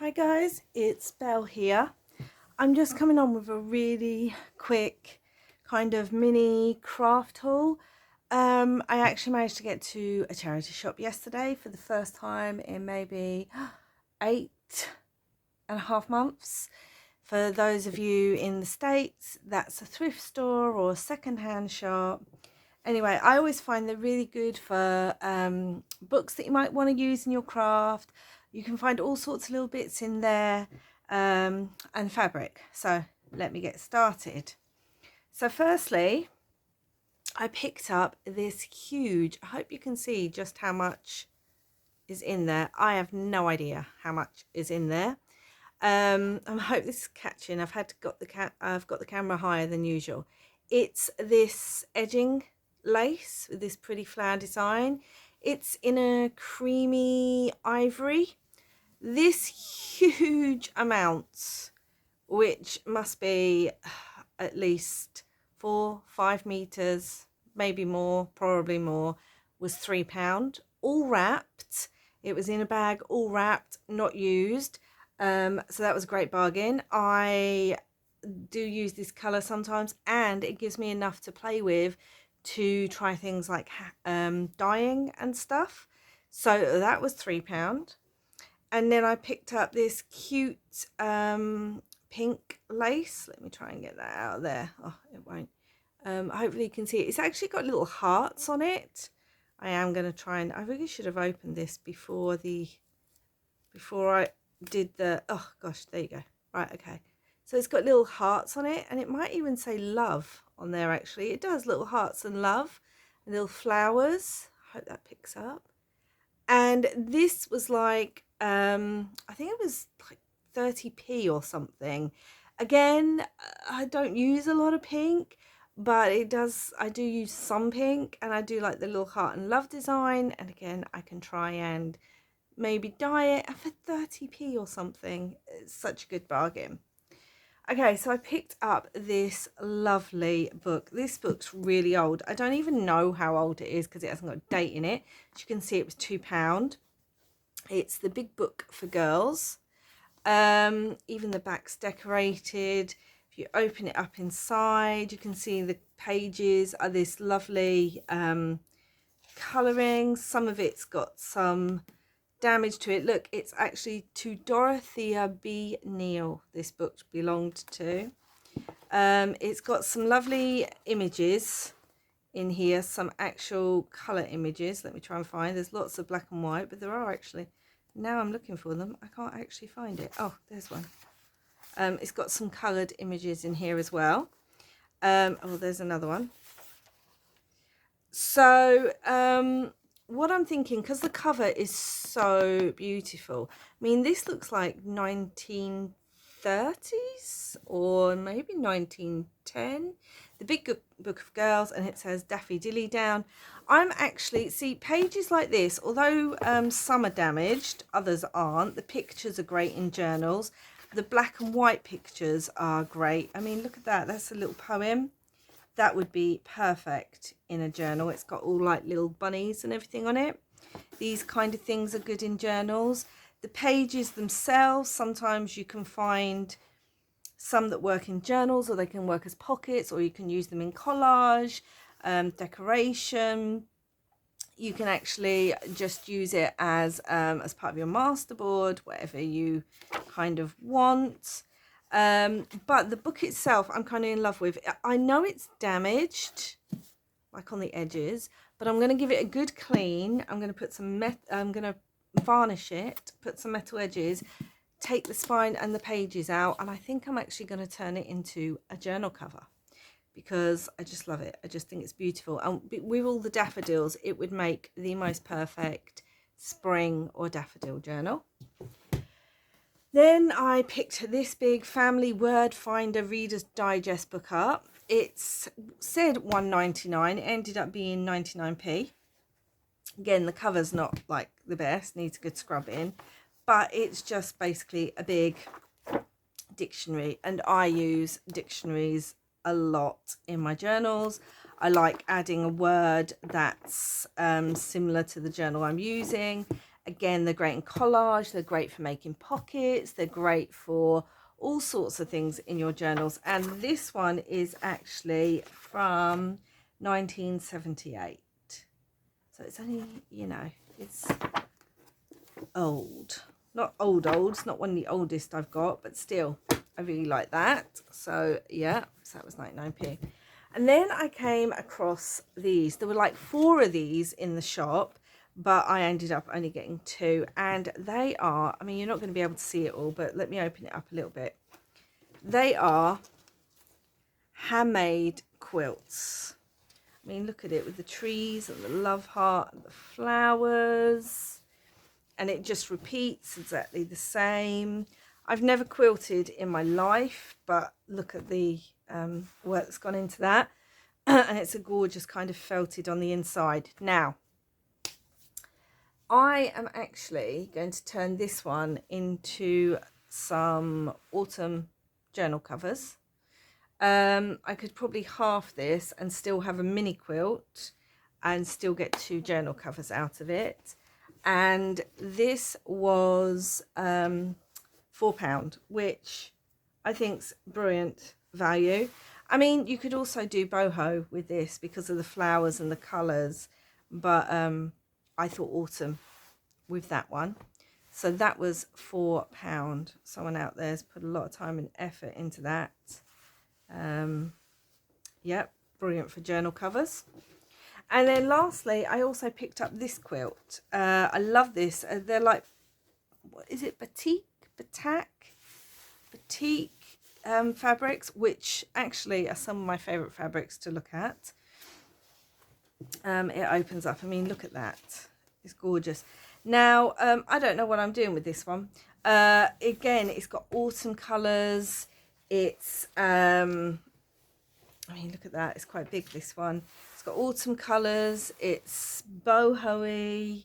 Hi guys, it's Belle here. I'm just coming on with a really quick kind of mini craft haul. I actually managed to get to a charity shop yesterday for the first time in maybe 8.5 months. For those of you in the States, that's a thrift store or a second-hand shop. Anyway, I always find they're really good for books that you might want to use in your craft. You can find all sorts of little bits in there and fabric. So let me get started. So firstly, I picked up this huge, I hope you can see just how much is in there. I have no idea how much is in there. I hope this is catching. I've got the camera higher than usual. It's this edging lace with this pretty flower design. It's in a creamy ivory. This huge amount, which must be at least 4-5 meters, maybe more, probably more, was £3, all wrapped. It was in a bag, all wrapped, not used. So that was a great bargain. I do use this color sometimes, and it gives me enough to play with to try things like dyeing and stuff. So that was £3. And then I picked up this cute pink lace. Let me try and get that out of there. Oh, it won't. Hopefully you can see it. It's actually got little hearts on it. I am going to try and, I really should have opened this before I did the, oh gosh, there you go. Right, okay. So it's got little hearts on it, and it might even say love on there actually. It does, little hearts and love, and little flowers. I hope that picks up. And this was like, I think it was like 30p or something. Again, I don't use a lot of pink, but I do use some pink, and I do like the little heart and love design. And again, I can try and maybe dye it, and for 30p or something, it's such a good bargain. Okay, so I picked up this lovely book. This book's really old. I don't even know how old it is because it hasn't got a date in it. As you can see, it was £2. It's The Big Book for Girls. Even the back's decorated. If you open it up inside, you can see the pages are this lovely colouring. Some of it's got some damage to it. Look, it's actually to Dorothea B. Neal this book belonged to. It's got some lovely images in here, some actual colour images. Let me try and find, there's lots of black and white, but there are actually, now I'm looking for them, I can't actually find it. Oh, there's one. It's got some coloured images in here as well. Oh, there's another one. So what I'm thinking, because the cover is so beautiful, I mean, this looks like 1930s or maybe 1910. The Big Book of Girls, and it says Daffy Dilly down. I'm actually, see, pages like this, although some are damaged, others aren't. The pictures are great in journals. The black and white pictures are great. I mean, look at that. That's a little poem. That would be perfect in a journal. It's got all like little bunnies and everything on it. These kind of things are good in journals. The pages themselves, sometimes you can find some that work in journals, or they can work as pockets, or you can use them in collage, decoration. You can actually just use it as part of your masterboard, whatever you kind of want. But the book itself, I'm kind of in love with. I know it's damaged, like on the edges, but I'm going to give it a good clean. I'm going to put some I'm going to varnish it, put some metal edges, take the spine and the pages out, and I think I'm actually going to turn it into a journal cover because I just love it. I just think it's beautiful, and with all the daffodils, it would make the most perfect spring or daffodil journal. Then I picked this big Family Word Finder Reader's Digest book up. It's said £1.99. It ended up being 99p. Again, the cover's not like the best, needs a good scrubbing, but it's just basically a big dictionary, and I use dictionaries a lot in my journals. I like adding a word that's similar to the journal I'm using, Again, they're great in collage, they're great for making pockets, they're great for all sorts of things in your journals. And this one is actually from 1978. So it's only, you know, it's old. Not old, it's not one of the oldest I've got, but still, I really like that. So yeah, so that was 99p. And then I came across these. There were like 4 of these in the shop, but I ended up only getting 2. And they are, I mean, you're not going to be able to see it all, but let me open it up a little bit. They are handmade quilts. I mean, look at it with the trees and the love heart and the flowers. And it just repeats exactly the same. I've never quilted in my life, but look at the work that's gone into that. And it's a gorgeous kind of felted on the inside. Now, I am actually going to turn this one into some autumn journal covers. I could probably half this and still have a mini quilt and still get 2 journal covers out of it. And this was £4, which I think's brilliant value. I mean, you could also do boho with this because of the flowers and the colours, but I thought autumn with that one. So that was £4. Someone out there's put a lot of time and effort into that. Yep, brilliant for journal covers. And then lastly, I also picked up this quilt. I love this. They're like, what is it, batik fabrics, which actually are some of my favourite fabrics to look at. It opens up. I mean, look at that. It's gorgeous. Now, I don't know what I'm doing with this one. Again, it's got autumn colours. It's, I mean, look at that. It's quite big, this one. It's got autumn colours. It's boho-y.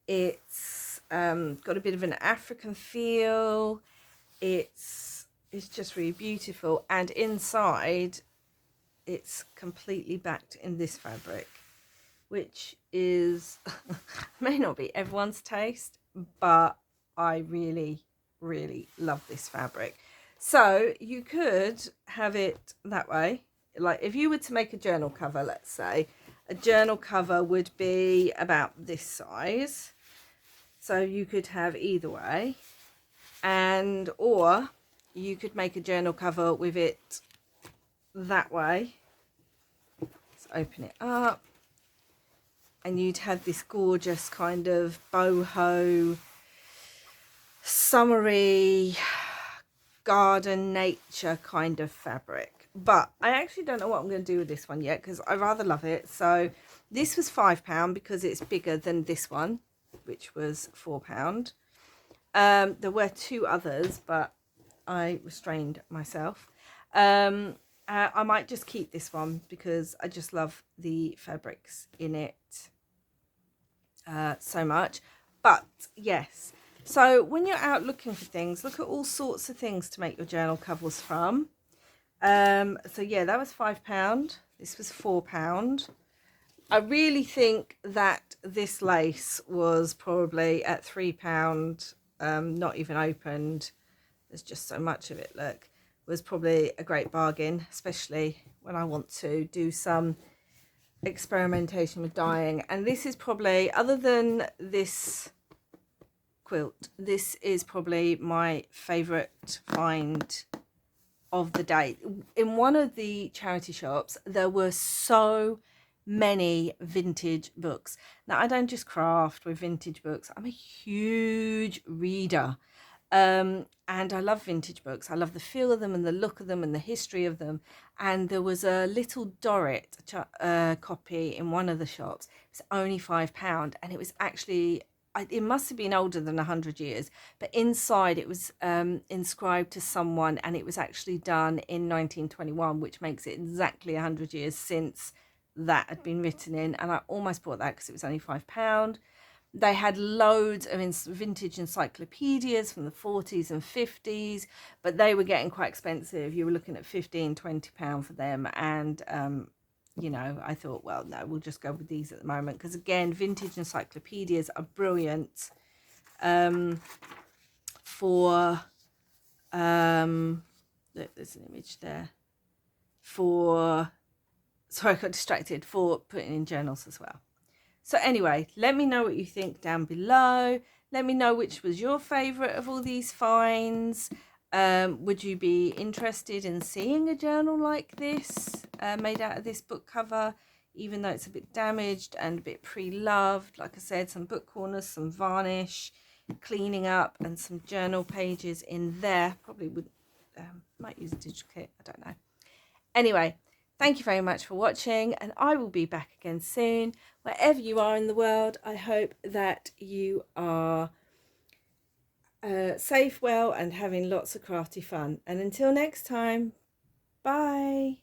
It's got a bit of an African feel. It's just really beautiful. And inside, it's completely backed in this fabric, which is, may not be everyone's taste, but I really, really love this fabric. So you could have it that way. Like if you were to make a journal cover, let's say, a journal cover would be about this size. So you could have either way. And, or you could make a journal cover with it that way. Let's open it up. And you'd have this gorgeous kind of boho, summery, garden nature kind of fabric. But I actually don't know what I'm going to do with this one yet because I rather love it. So this was £5 because it's bigger than this one, which was £4. There were 2 others, but I restrained myself. I might just keep this one because I just love the fabrics in it so much. But yes, so when you're out looking for things, look at all sorts of things to make your journal covers from. So yeah, that was £5. This was £4. I really think that this lace was probably at £3, not even opened. There's just so much of it, look. Was probably a great bargain, especially when I want to do some experimentation with dyeing. And this is probably, other than this quilt, this is probably my favourite find of the day. In one of the charity shops, there were so many vintage books. Now, I don't just craft with vintage books. I'm a huge reader. And I love vintage books. I love the feel of them and the look of them and the history of them. And there was a little Dorrit copy in one of the shops. It was only £5, and it was actually, it must have been older than 100 years, but inside it was inscribed to someone, and it was actually done in 1921, which makes it exactly 100 years since that had been written in. And I almost bought that because it was only £5. They had loads of vintage encyclopedias from the 40s and 50s, but they were getting quite expensive. You were looking at £15, £20 for them. And, you know, I thought, well, no, we'll just go with these at the moment. Because, again, vintage encyclopedias are brilliant for look, there's an image there for, sorry, I got distracted, for putting in journals as well. So anyway, let me know what you think down below. Let me know which was your favourite of all these finds. Would you be interested in seeing a journal like this made out of this book cover, even though it's a bit damaged and a bit pre-loved? Like I said, some book corners, some varnish, cleaning up, and some journal pages in there. Probably would might use a digital kit, I don't know. Anyway, thank you very much for watching, and I will be back again soon. Wherever you are in the world, I hope that you are safe, well, and having lots of crafty fun. And until next time, bye.